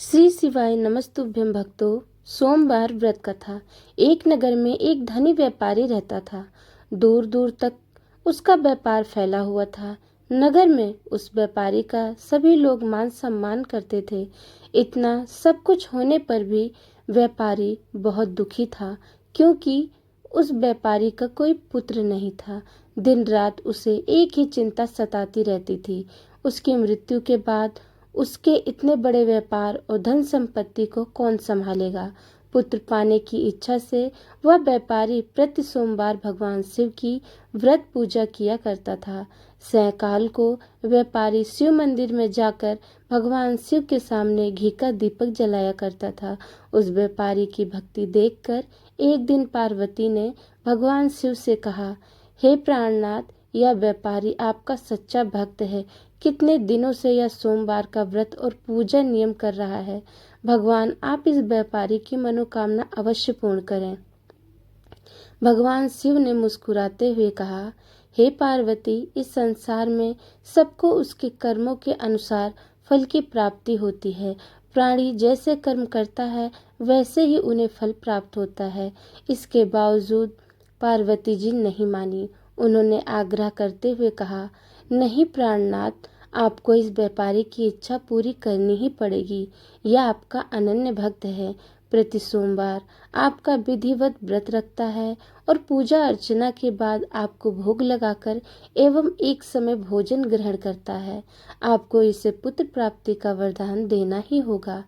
श्री शिवाय नमस्तुभ्यं भक्तों। सोमवार व्रत कथा। एक नगर में एक धनी व्यापारी रहता था। दूर दूर तक उसका व्यापार फैला हुआ था। नगर में उस व्यापारी का सभी लोग मान सम्मान करते थे। इतना सब कुछ होने पर भी व्यापारी बहुत दुखी था, क्योंकि उस व्यापारी का कोई पुत्र नहीं था। दिन रात उसे एक ही चिंता सताती रहती थी। उसकी मृत्यु के बाद उसके इतने बड़े व्यापार और धन संपत्ति को कौन संभालेगा। पुत्र पाने की इच्छा से वह व्यापारी प्रति सोमवार भगवान शिव की व्रत पूजा किया करता था। सायंकाल को व्यापारी शिव मंदिर में जाकर भगवान शिव के सामने घी का दीपक जलाया करता था। उस व्यापारी की भक्ति देखकर एक दिन पार्वती ने भगवान शिव से कहा, हे प्राणनाथ, यह व्यापारी आपका सच्चा भक्त है। कितने दिनों से यह सोमवार का व्रत और पूजा नियम कर रहा है। भगवान, आप इस व्यापारी की मनोकामना अवश्य पूर्ण करें। भगवान शिव ने मुस्कुराते हुए कहा, हे पार्वती, इस संसार में सबको उसके कर्मों के अनुसार फल की प्राप्ति होती है। प्राणी जैसे कर्म करता है वैसे ही उन्हें फल प्राप्त होता है। इसके बावजूद पार्वती जी नहीं मानी। उन्होंने आग्रह करते हुए कहा, नहीं प्राणनाथ, आपको इस व्यापारी की इच्छा पूरी करनी ही पड़ेगी। यह आपका अनन्य भक्त है। प्रति सोमवार आपका विधिवत व्रत रखता है और पूजा अर्चना के बाद आपको भोग लगाकर एवं एक समय भोजन ग्रहण करता है। आपको इसे पुत्र प्राप्ति का वरदान देना ही होगा।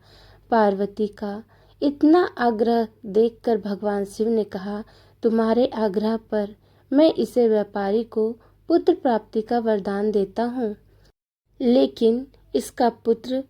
पार्वती का इतना आग्रह देखकर भगवान शिव ने कहा, तुम्हारे आग्रह पर मैं इसे व्यापारी को पुत्र प्राप्ति का वरदान देता हूँ, लेकिन इसका पुत्र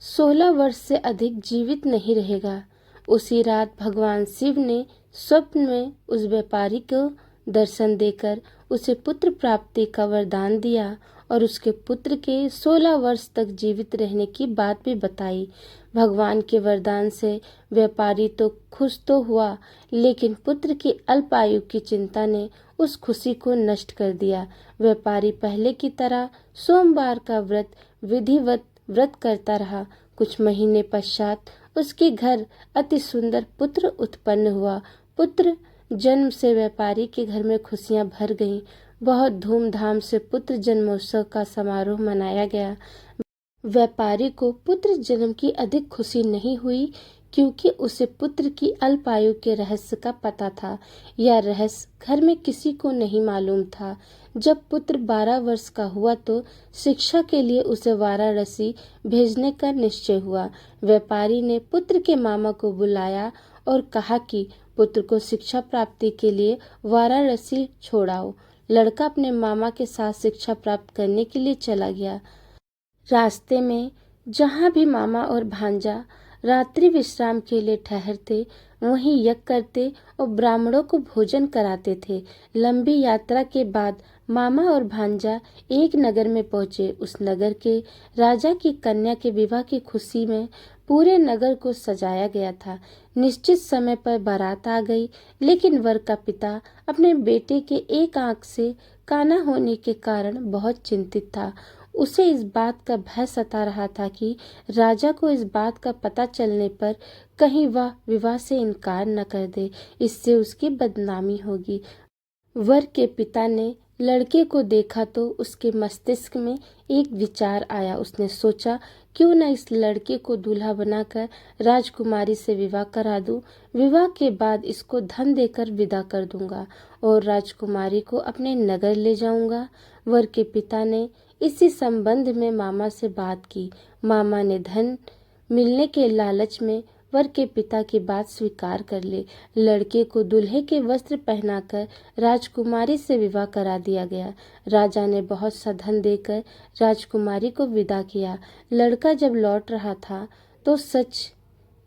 16 वर्ष से अधिक जीवित नहीं रहेगा। उसी रात भगवान शिव ने स्वप्न में उस व्यापारी को दर्शन देकर उसे पुत्र प्राप्ति का वरदान दिया और उसके पुत्र के 16 वर्ष तक जीवित रहने की बात भी बताई। भगवान के वरदान से व्यापारी तो खुश तो हुआ, लेकिन पुत्र की अल्प आयु की चिंता ने उस खुशी को नष्ट कर दिया। व्यापारी पहले की तरह सोमवार का विधिवत व्रत करता रहा। कुछ महीने पश्चात उसके घर अति सुंदर पुत्र उत्पन्न हुआ। पुत्र जन्म से व्यापारी के घर में खुशियां भर गईं। बहुत धूमधाम से पुत्र जन्मोत्सव का समारोह मनाया गया। व्यापारी को पुत्र जन्म की अधिक खुशी नहीं हुई, क्योंकि उसे पुत्र की अल्प आयु के रहस्य का पता था। यह रहस्य घर में किसी को नहीं मालूम था। जब पुत्र 12 वर्ष का हुआ तो शिक्षा के लिए उसे वाराणसी भेजने का निश्चय हुआ। व्यापारी ने पुत्र के मामा को बुलाया और कहा कि पुत्र को शिक्षा प्राप्ति के लिए वाराणसी छोड़ाओ। लड़का अपने मामा के साथ शिक्षा प्राप्त करने के लिए चला गया। रास्ते में जहाँ भी मामा और भांजा रात्रि विश्राम के लिए ठहरते, वहीं यज्ञ करते और ब्राह्मणों को भोजन कराते थे। लंबी यात्रा के बाद मामा और भांजा एक नगर में पहुंचे। उस नगर के राजा की कन्या के विवाह की खुशी में पूरे नगर को सजाया गया था। निश्चित समय पर बारात आ गई, लेकिन वर का पिता अपने बेटे के एक आंख से काना होने के कारण बहुत चिंतित था। उसे इस बात का भय सता रहा था कि राजा को इस बात का पता चलने पर कहीं वह विवाह से इनकार न कर दे, इससे उसकी बदनामी होगी। वर के पिता ने लड़के को देखा तो उसके मस्तिष्क में एक विचार आया। उसने सोचा, क्यों न इस लड़के को दूल्हा बनाकर राजकुमारी से विवाह करा दूं। विवाह के बाद इसको धन देकर विदा कर दूंगा और राजकुमारी को अपने नगर ले जाऊंगा। वर के पिता ने इसी संबंध में मामा से बात की। मामा ने धन मिलने के लालच में वर के पिता की बात स्वीकार कर ली। लड़के को दूल्हे के वस्त्र पहनाकर राजकुमारी से विवाह करा दिया गया। राजा ने बहुत सा धन देकर राजकुमारी को विदा किया। लड़का जब लौट रहा था तो सच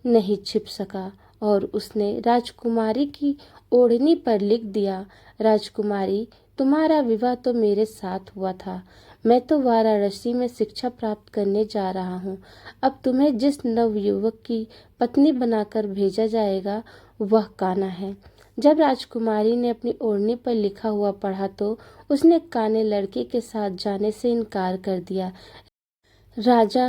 नहीं छिप सका और उसने राजकुमारी की ओढ़नी पर लिख दिया, राजकुमारी, तुम्हारा विवाह तो मेरे साथ हुआ था। मैं तो वाराणसी में शिक्षा प्राप्त करने जा रहा हूँ। अब तुम्हें जिस नवयुवक की पत्नी बनाकर भेजा जाएगा वह काना है। जब राजकुमारी ने अपनी ओढ़नी पर लिखा हुआ पढ़ा तो उसने काने लड़के के साथ जाने से इनकार कर दिया। राजा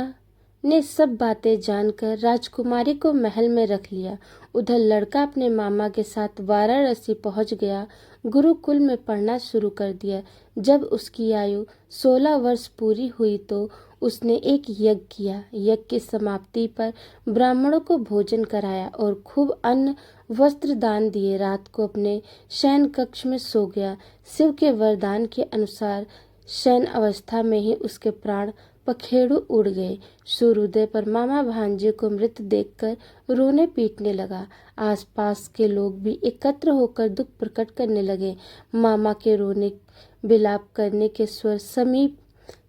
ने सब बातें जानकर राजकुमारी को महल में रख लिया। उधर लड़का अपने मामा के साथ वाराणसी पहुंच गया। गुरुकुल में पढ़ना शुरू कर दिया। जब उसकी आयु 16 वर्ष पूरी हुई तो उसने एक यज्ञ किया। यज्ञ की समाप्ति पर ब्राह्मणों को भोजन कराया और खूब अन्न वस्त्र दान दिए। रात को अपने शयन कक्ष में सो गया। शिव के वरदान के अनुसार शयन अवस्था में ही उसके प्राण पखेरु उड़ गए। सूर्योदय पर मामा भांजे को मृत देखकर रोने पीटने लगा। आसपास के लोग भी एकत्र होकर दुख प्रकट करने लगे। मामा के रोने विलाप करने के स्वर समीप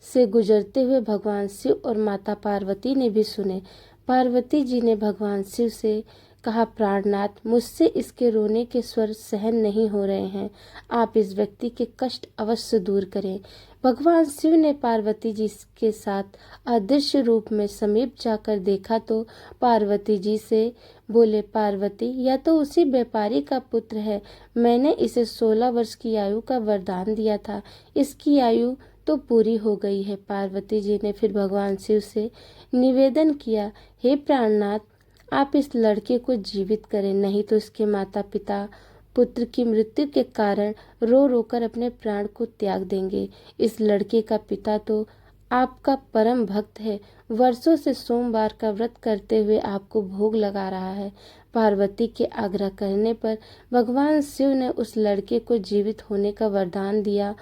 से गुजरते हुए भगवान शिव और माता पार्वती ने भी सुने। पार्वती जी ने भगवान शिव से कहा, प्राणनाथ, मुझसे इसके रोने के स्वर सहन नहीं हो रहे हैं। आप इस व्यक्ति के कष्ट अवश्य दूर करें। भगवान शिव ने पार्वती जी के साथ अदृश्य रूप में समीप जाकर देखा तो पार्वती जी से बोले, पार्वती, यह तो उसी व्यापारी का पुत्र है। मैंने इसे 16 वर्ष की आयु का वरदान दिया था। इसकी आयु तो पूरी हो गई है। पार्वती जी ने फिर भगवान शिव से निवेदन किया, हे प्राणनाथ, आप इस लड़के को जीवित करें, नहीं तो इसके माता पिता पुत्र की मृत्यु के कारण रो रोकर अपने प्राण को त्याग देंगे। इस लड़के का पिता तो आपका परम भक्त है। वर्षों से सोमवार का व्रत करते हुए आपको भोग लगा रहा है। पार्वती के आग्रह करने पर भगवान शिव ने उस लड़के को जीवित होने का वरदान दिया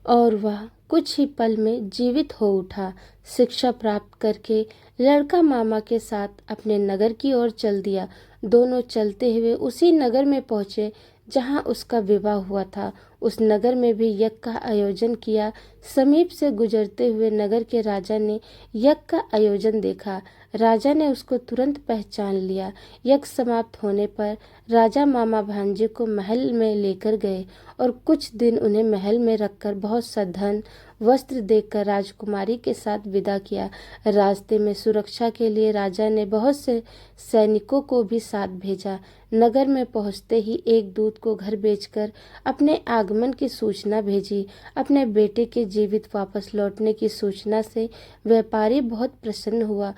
और वह कुछ ही पल में जीवित हो उठा। शिक्षा प्राप्त करके लड़का मामा के साथ अपने नगर की ओर चल दिया। दोनों चलते हुए उसी नगर में पहुंचे जहां उसका विवाह हुआ था। उस नगर में भी यज्ञ का आयोजन किया। समीप से गुजरते हुए नगर के राजा ने यज्ञ का आयोजन देखा। राजा ने उसको तुरंत पहचान लिया। यज्ञ समाप्त होने पर राजा मामा भांजे को महल में लेकर गए और कुछ दिन उन्हें महल में रखकर बहुत सा धन वस्त्र देकर राजकुमारी के साथ विदा किया। रास्ते में सुरक्षा के लिए राजा ने बहुत से सैनिकों को भी साथ भेजा। नगर में पहुंचते ही एक दूत को घर भेजकर अपने आगमन की सूचना भेजी। अपने बेटे के जीवित वापस लौटने की सूचना से व्यापारी बहुत प्रसन्न हुआ।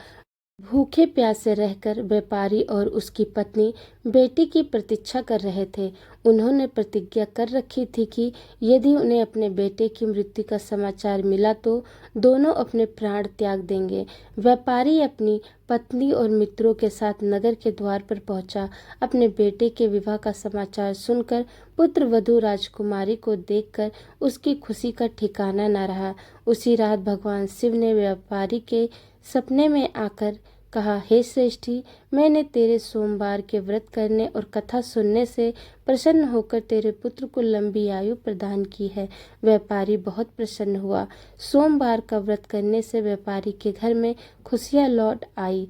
भूखे प्यासे रहकर व्यापारी और उसकी पत्नी बेटी की प्रतीक्षा कर रहे थे। उन्होंने प्रतिज्ञा कर रखी थी कि यदि उन्हें अपने बेटे की मृत्यु का समाचार मिला तो दोनों अपने प्राण त्याग देंगे। व्यापारी अपनी पत्नी और मित्रों के साथ नगर के द्वार पर पहुंचा। अपने बेटे के विवाह का समाचार सुनकर पुत्र वधू राजकुमारी को देखकर उसकी खुशी का ठिकाना न रहा। उसी रात भगवान शिव ने व्यापारी के सपने में आकर कहा, हे श्रेष्ठी, मैंने तेरे सोमवार के व्रत करने और कथा सुनने से प्रसन्न होकर तेरे पुत्र को लंबी आयु प्रदान की है। व्यापारी बहुत प्रसन्न हुआ। सोमवार का व्रत करने से व्यापारी के घर में खुशियां लौट आई।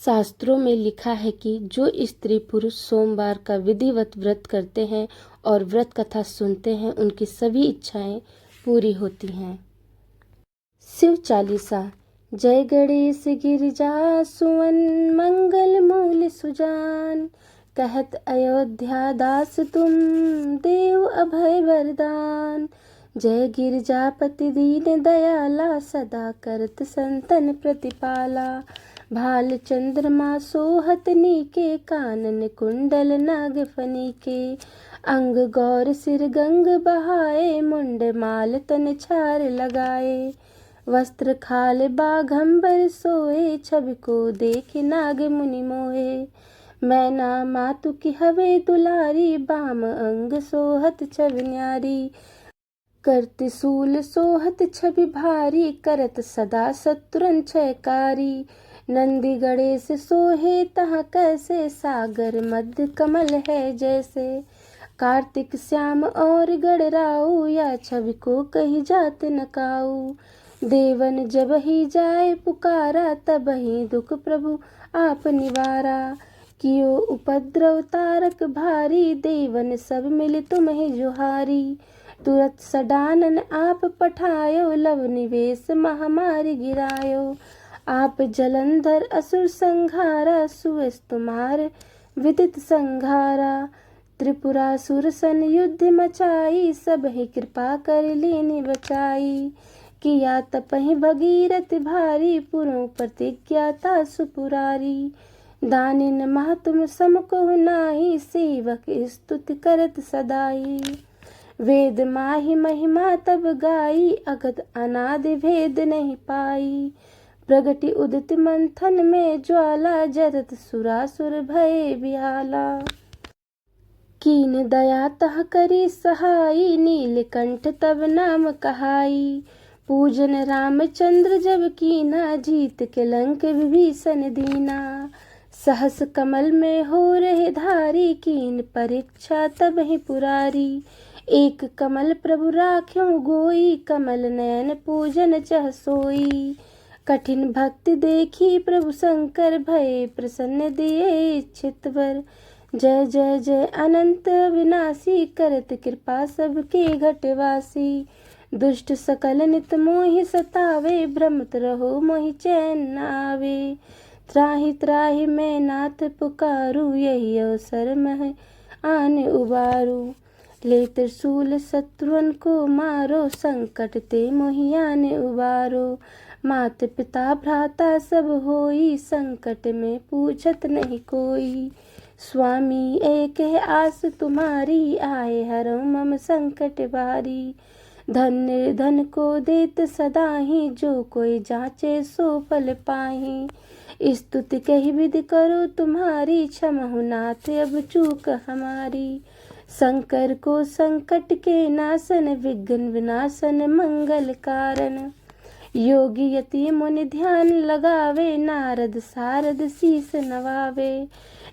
शास्त्रों में लिखा है कि जो स्त्री पुरुष सोमवार का विधिवत व्रत करते हैं और व्रत कथा सुनते हैं, उनकी सभी इच्छाएं पूरी होती हैं। शिव चालीसा। जय गणेश गिरिजा सुवन, मंगल मूल सुजान, कहत अयोध्या दास तुम, देव अभय वरदान। जय गिरजापति दीन दयाला, सदा करत संतन प्रतिपाला। भाल चंद्रमा सोहत नीके, कानन कुंडल नाग फनीके। अंग गौर सिर गंग बहाए, मुंड माल तन छार लगाए। वस्त्र खाल बाघंबर सोए, छवि को देख नाग मुनि मोहे। मैना मातु की हवे दुलारी, बाम अंग सोहत छवि न्यारी। करति सूल सोहत छवि भारी, करत सदा शत्रुन क्षयकारी। नंदी गणेश सोहे तहाँ कैसे, सागर मध्य कमल है जैसे। कार्तिक श्याम और गणराऊ, या छवि को कही जात न काऊ। देवन जब ही जाए पुकारा, तब ही दुख प्रभु आप निवारा। कियो उपद्रव तारक भारी, देवन सब मिल तुम्हें जुहारी। तुरत सडानन आप पठायो, लव निवेश महामारी गिरायो। आप जलंधर असुर संघारा, सुयस तुम्हार विदित संघारा। त्रिपुरासुर सन युद्ध मचाई, सब ही कृपा कर लीनी बचाई। किया तपहि भगीरथ भारी, पुरों प्रतिज्ञा तासु पुरारी। दानिन महात्म सम को नाही, सेवक स्तुति करत सदाई। वेद माहि महिमा तब गाई, अगत अनादि भेद नहीं पाई। प्रगति उदित मंथन में ज्वाला, जरत सुरासुर भय बिहाला। कीन दया तह करी सहाई, नीलकंठ तब नाम कहाई। पूजन रामचंद्र जब कीना, जीत के लंक विभीषण दीना। सहस कमल में हो रहे धारी, कीन परीक्षा तब ही पुरारी। एक कमल प्रभु राख्यों गोई, कमल नयन पूजन चह सोई। कठिन भक्ति देखी प्रभु शंकर, भय प्रसन्न दिए इच्छित वर। जय जय जय अनंत विनाशी, करत कृपा सबके घटवासी। दुष्ट सकल नित मोहि सतावे, भ्रमत रहो मोहि चैन न आवे। त्राहि त्राहि मैं नाथ पुकारू, यही अवसर मह आन उबारू। ले त्रिशूल शत्रुन को मारो, संकट ते मोहि आन उबारो। मात पिता भ्राता सब होई, संकट में पूछत नहीं कोई। स्वामी एक है आस तुम्हारी, आए हरो मम संकट बारी। धन निर्धन को देत सदा ही, जो कोई जाचे सो फल पाही। स्तुति कही विधि करो तुम्हारी, क्षमहु नाथ अब चूक हमारी। शंकर को संकट के नाशन, विघ्न विनाशन मंगल कारण। योगी यति मुनि ध्यान लगावे, नारद सारद शीस नवावे।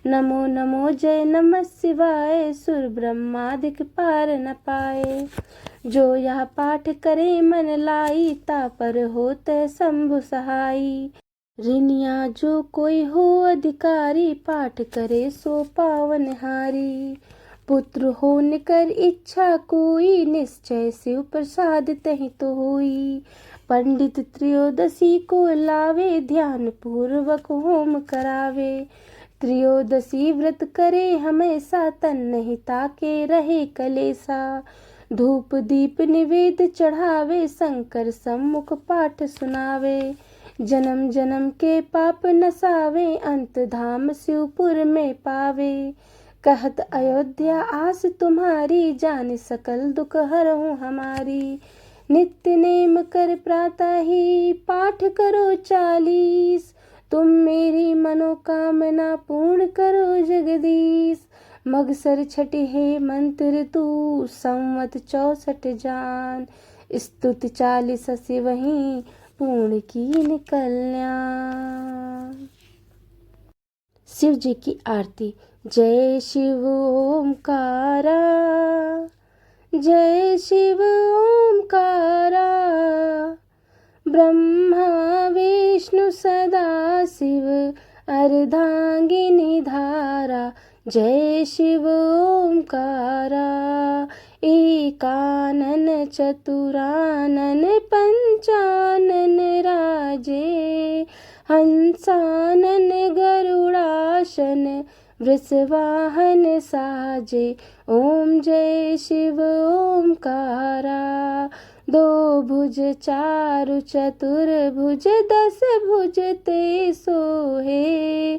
नमो नमो जय नमः शिवाय, सुर ब्रह्मादिक पार न पाए। जो यह पाठ करे मन लाई, ता पर होते शंभु सहाई। ऋणिया जो कोई हो अधिकारी, पाठ करे सो पावन हारी। पुत्र हो निकर इच्छा कोई, निश्चय शिव प्रसाद तहि तो होई। पंडित त्रयोदशी को लावे, ध्यान पूर्वक होम करावे। त्रयोदशी व्रत करे हमेशा, तन नहीं ताके रहे कलेसा। धूप दीप निवेद चढ़ावे, शंकर सम्मुख पाठ सुनावे। जन्म जन्म के पाप नसावे, अंत धाम शिवपुर में पावे। कहत अयोध्या आस तुम्हारी, जान सकल दुख हरहु हमारी। नित्य नेम कर प्रातः ही, पाठ करो 40। तुम मेरी मनोकामना पूर्ण करो जगदीश। मगसर छठी है मंत्र तू, संवत 64 जान। स्तुति 40 से वहीं, पूर्ण की कल्याण। शिव जी की आरती। जय शिव ओमकारा, जय शिव ओमकारा। ब्रह्मा विष्णु सदा शिव, अर्धांगिनी धारा। जय शिव ओमकारा। एकानन चतुरानन पंचानन राजे। हंसानन गरुड़ासन, वृषवाहन साजे। ओम जय शिव ओमकारा। दो भुज चारु चतुर्भुज, 10 भुज ते सोहे।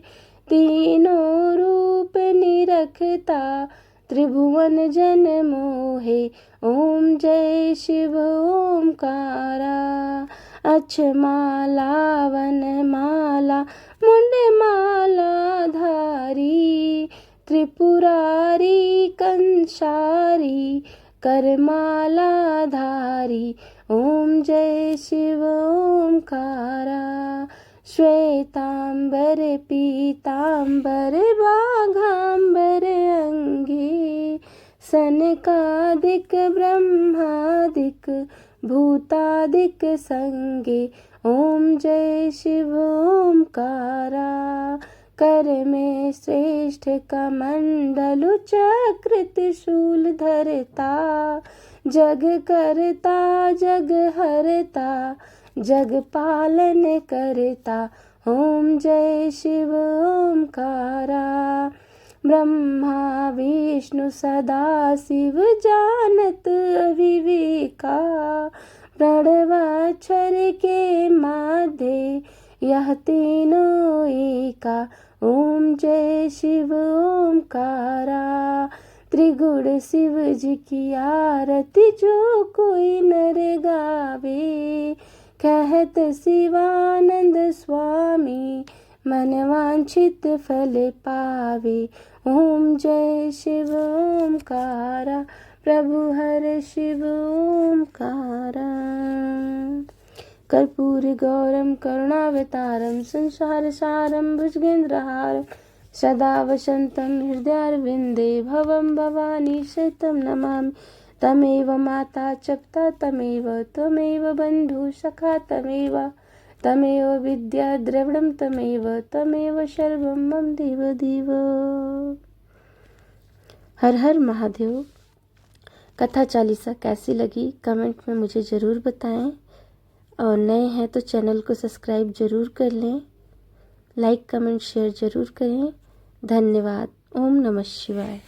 तीनों रूप निरखता, त्रिभुवन जन मोहे। ओम जय शिव ओमकारा। अक्षमाला वनमाला, मुंड माला धारी। त्रिपुरारी कंसारी, करमाला धारी। ओम जय शिव ओमकारा। श्वेतांबर पीतांबर, बाघांबर अंगे। सनकादिक ब्रह्मादिक, भूतादिक संगे। ओम जय शिव ओमकारा। कर में श्रेष्ठ कमंडलु, चक्र त्रिशूल धरता। जग करता जग हरता, जग पालन करता। ओम जय शिव ओमकारा। ब्रह्मा विष्णु सदा शिव, जानत विवेका। प्रणवाक्षर के माध्य यह तीनों एका। ओम जय शिव ओमकारा। त्रिगुण शिव जी की आरती जो कोई नर गावे। कहत शिवानंद स्वामी मन वांछित फल पावे। ओम जय शिव ओमकारा। प्रभु हर शिव ओमकारा। कर्पूर गौरम करुणावतारम संसार सारम भुजगेन्द्रहारम सदा वसंतं हृदयारविन्दे भवं भवानी शतं नमामि। तमेव माता च पिता तमेव त्वमेव बन्धु सखा तमेव विद्या द्रविणं तमेव सर्वं मम देव देव। हर हर महादेव। कथा चालीसा कैसी लगी कमेंट में मुझे ज़रूर बताएं, और नए हैं तो चैनल को सब्सक्राइब ज़रूर कर लें, लाइक कमेंट शेयर ज़रूर करें। धन्यवाद। ओम नमः शिवाय।